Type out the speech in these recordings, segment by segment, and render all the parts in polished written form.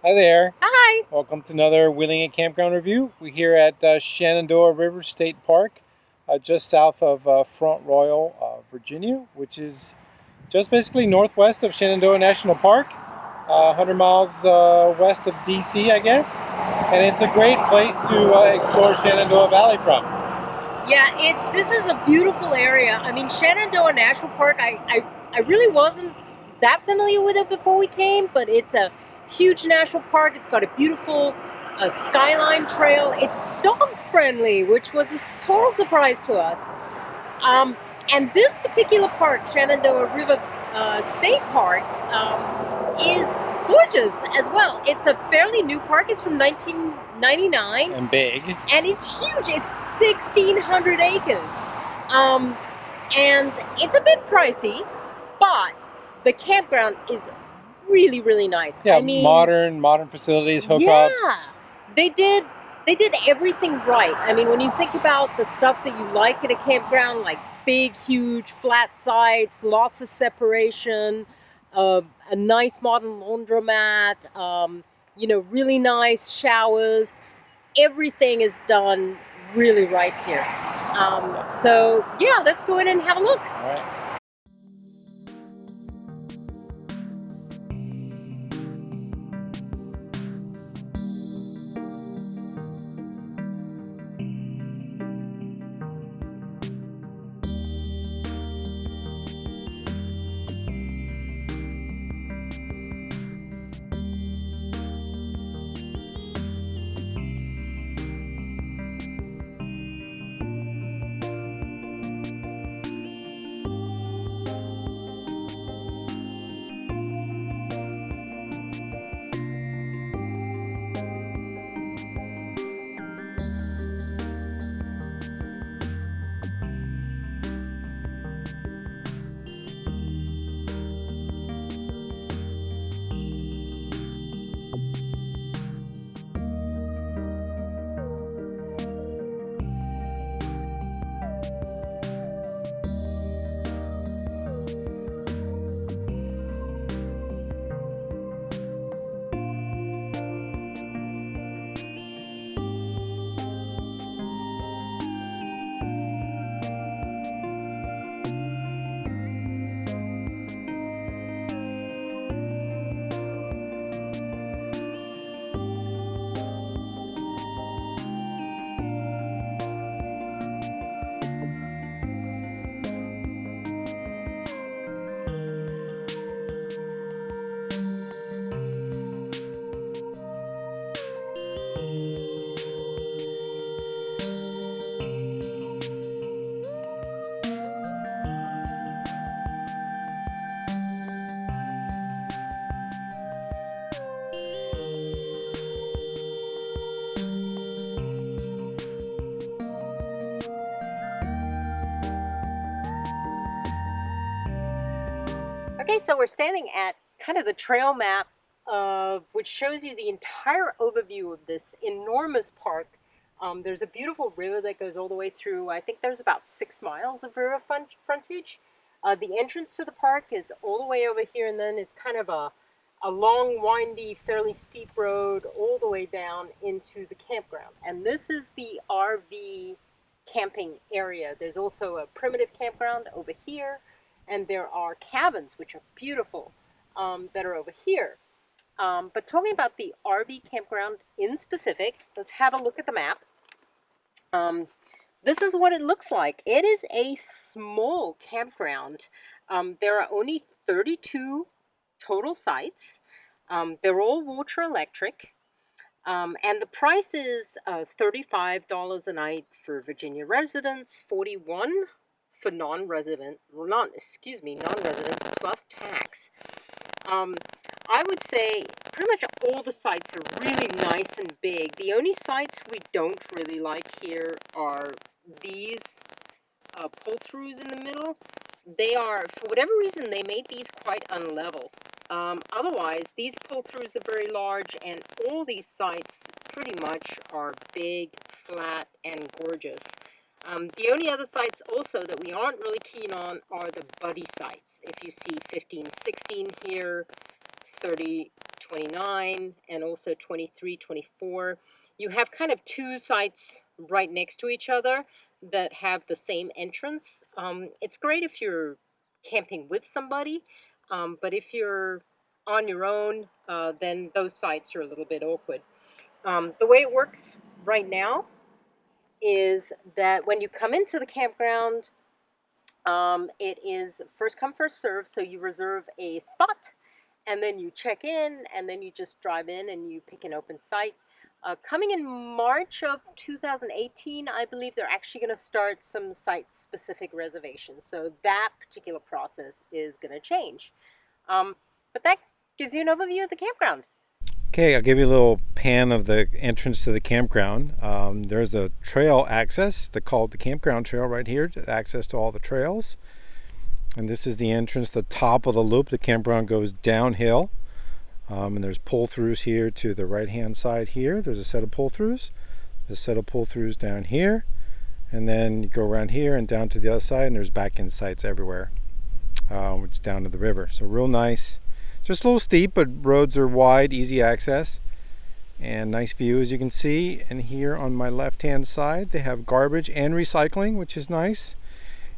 Hi there. Hi. Welcome to another Wheelingit Campground review. We're here at Shenandoah River State Park, just south of Front Royal, Virginia, which is just basically northwest of Shenandoah National Park, 100 miles west of DC, I guess. And it's a great place to explore Shenandoah Valley from. Yeah, this is a beautiful area. I mean, Shenandoah National Park, I really wasn't that familiar with it before we came, but it's a huge national park. It's got a beautiful skyline trail. It's dog friendly, which was a total surprise to us. Um, and this particular park, Shenandoah River State Park, is gorgeous as well. It's a fairly new park. It's from 1999. And big. And it's huge. It's 1,600 acres. Um, and it's a bit pricey, but the campground is really, really nice. Yeah, I mean, modern facilities, yeah, hookups. they did they did everything right. I mean, when you think about the stuff that you like at a campground, like big, huge, flat sites, lots of separation, a nice modern laundromat, really nice showers. Everything is done really right here. So yeah, let's go in and have a look. All right. Okay, so we're standing at kind of the trail map, which shows you the entire overview of this enormous park. There's a beautiful river that goes all the way through. I think there's about 6 miles of river frontage. The entrance to the park is all the way over here, and then it's kind of a long, windy, fairly steep road all the way down into the campground. And this is the RV camping area. There's also a primitive campground over here, and there are cabins, which are beautiful, that are over here. But talking about the RV campground in specific, let's have a look at the map. This is what it looks like. It is a small campground. There are only 32 total sites. They're all water electric. And the price is $35 a night for Virginia residents, $41 for non-residents plus tax. I would say pretty much all the sites are really nice and big. The only sites we don't really like here are these pull-throughs in the middle. They are, for whatever reason, they made these quite unlevel. Otherwise, these pull-throughs are very large, and all these sites pretty much are big, flat, and gorgeous. The only other sites also that we aren't really keen on are the buddy sites. If you see 1516 here, 30 29 and also 23, 24. You have kind of two sites right next to each other that have the same entrance. It's great if you're camping with somebody, but if you're on your own, then those sites are a little bit awkward. The way it works right now is that when you come into the campground, it is first come, first serve. So you reserve a spot and then you check in and then you just drive in and you pick an open site. Coming in March of 2018, I believe they're actually going to start some site-specific reservations. So that particular process is going to change. But that gives you an overview of the campground. Okay, I'll give you a little pan of the entrance to the campground. There's a trail access. They call it the Campground Trail right here, access to all the trails. And this is the entrance, the top of the loop. The campground goes downhill. And there's pull-throughs here to the right-hand side here. There's a set of pull-throughs. There's a set of pull-throughs down here. And then you go around here and down to the other side, and there's back-in sites everywhere, which is down to the river. So real nice. Just a little steep, but roads are wide, easy access. And nice view, as you can see. And here on my left-hand side, they have garbage and recycling, which is nice.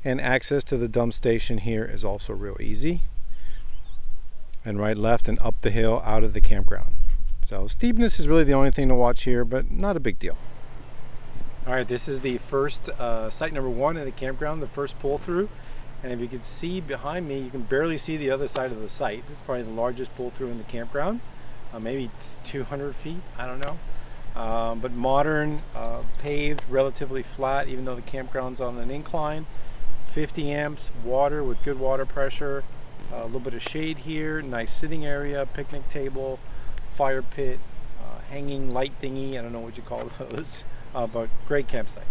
And access to the dump station here is also real easy. And right, left, and up the hill out of the campground. So steepness is really the only thing to watch here, but not a big deal. All right, this is the first site number 1 in the campground, the first pull through. And if you can see behind me, you can barely see the other side of the site. This is probably the largest pull through in the campground. Maybe it's 200 feet, I don't know. But modern, paved, relatively flat, even though the campground's on an incline. 50 amps, water with good water pressure. A little bit of shade here, nice sitting area, picnic table, fire pit, hanging light thingy, I don't know what you call those, but great campsite.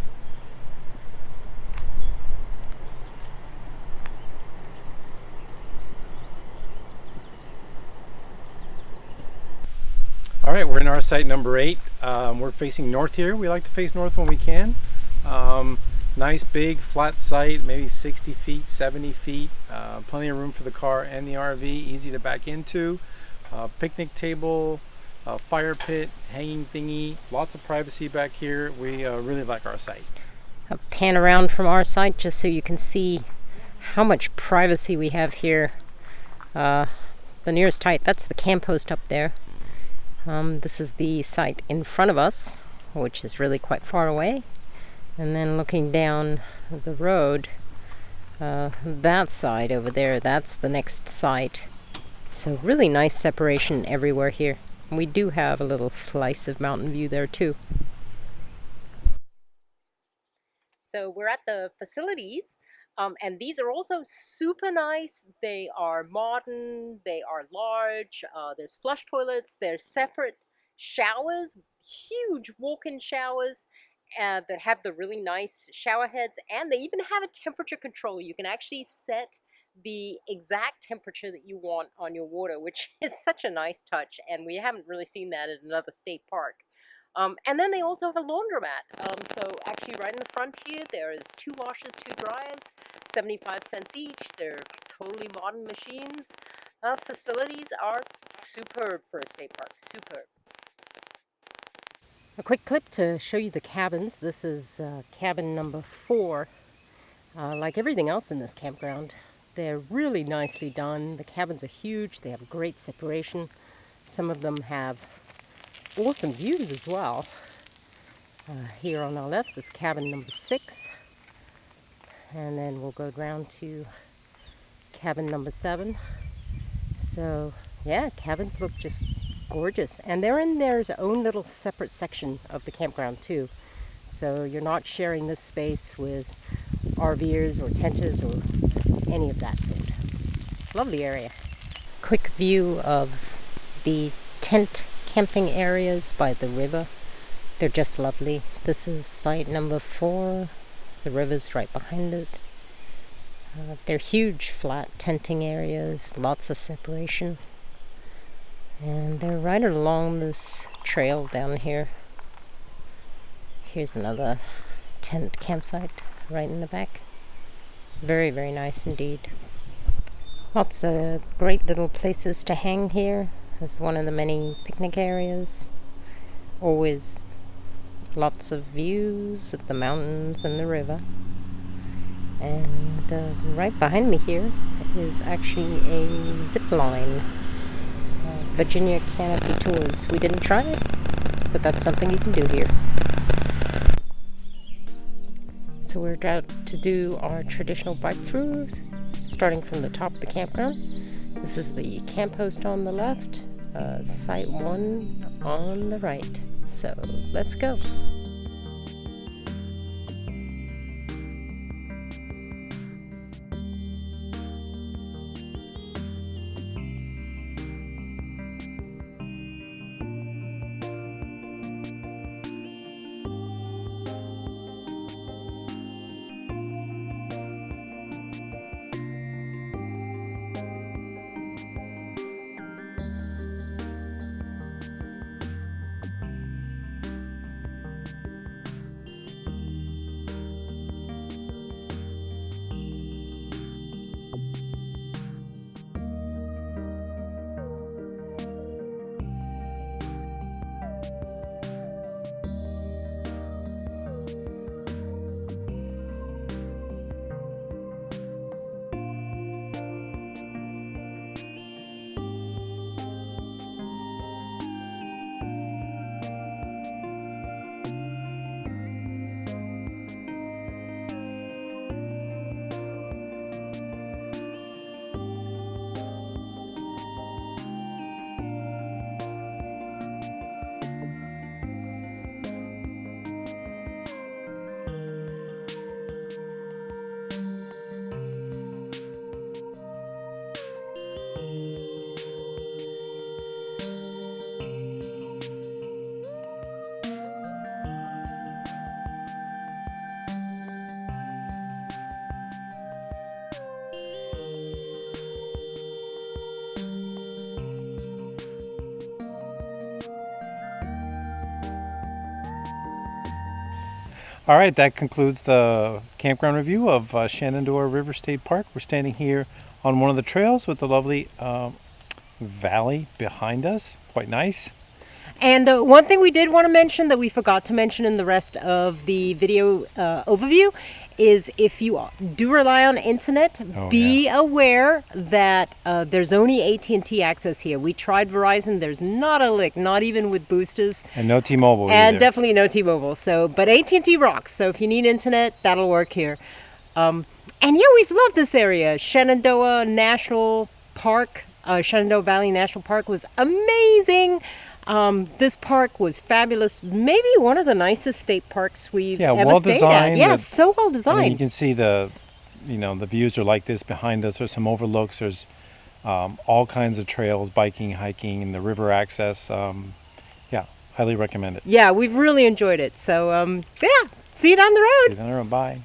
All right, we're in our site number 8. We're facing north here. We like to face north when we can. Nice big flat site, maybe 60 feet, 70 feet, plenty of room for the car and the RV, easy to back into. Picnic table, fire pit, hanging thingy, lots of privacy back here. We really like our site. I'll pan around from our site just so you can see how much privacy we have here. The nearest site, that's the camp post up there. This is the site in front of us, which is really quite far away. And then looking down the road, that side over there, that's the next site. So really nice separation everywhere here. We do have a little slice of mountain view there too. So we're at the facilities, and these are also super nice. They are modern, they are large, there's flush toilets, there's separate showers, huge walk-in showers, that have the really nice shower heads, and they even have a temperature control. You can actually set the exact temperature that you want on your water, which is such a nice touch, and we haven't really seen that at another state park. And then they also have a laundromat. So actually right in the front here, there is 2 washers, 2 dryers, 75 cents each. They're totally modern machines. Facilities are superb for a state park, superb. A quick clip to show you the cabins. This is cabin number 4. Like everything else in this campground, they're really nicely done. The cabins are huge. They have great separation. Some of them have awesome views as well. Here on our left is cabin number 6. And then we'll go down to cabin number 7. So yeah, cabins look just gorgeous, and they're in their own little separate section of the campground too, so you're not sharing this space with RVers or tenters or any of that sort. Lovely area. Quick view of the tent camping areas by the river. They're just lovely. This is site number 4. The river's right behind it. They're huge flat tenting areas, lots of separation. And they're right along this trail down here. Here's another tent campsite right in the back. Very, very nice indeed. Lots of great little places to hang here. This is one of the many picnic areas. Always lots of views of the mountains and the river. And right behind me here is actually a zip line. Virginia Canopy Tours. We didn't try it, but that's something you can do here. So we're about to do our traditional bike throughs, starting from the top of the campground. This is the camp host on the left, site 1 on the right. So let's go. All right, that concludes the campground review of Shenandoah River State Park. We're standing here on one of the trails with the lovely valley behind us. Quite nice. And one thing we did want to mention that we forgot to mention in the rest of the video overview is if you do rely on internet, be aware that there's only AT&T access here. We tried Verizon. There's not a lick, not even with boosters. And no T-Mobile And either. definitely no T-Mobile. So, but AT&T rocks. So if you need internet, that'll work here. And yeah, we've loved this area. Shenandoah National Park, Shenandoah Valley National Park was amazing. This park was fabulous. Maybe one of the nicest state parks we've ever well stayed designed. at. Yeah, so well designed. I mean, you can see the views are like this behind us. There's some overlooks. There's all kinds of trails, biking, hiking, and the river access. Yeah, highly recommend it. Yeah, we've really enjoyed it. So, yeah, see you down the road. See you down the road. Bye.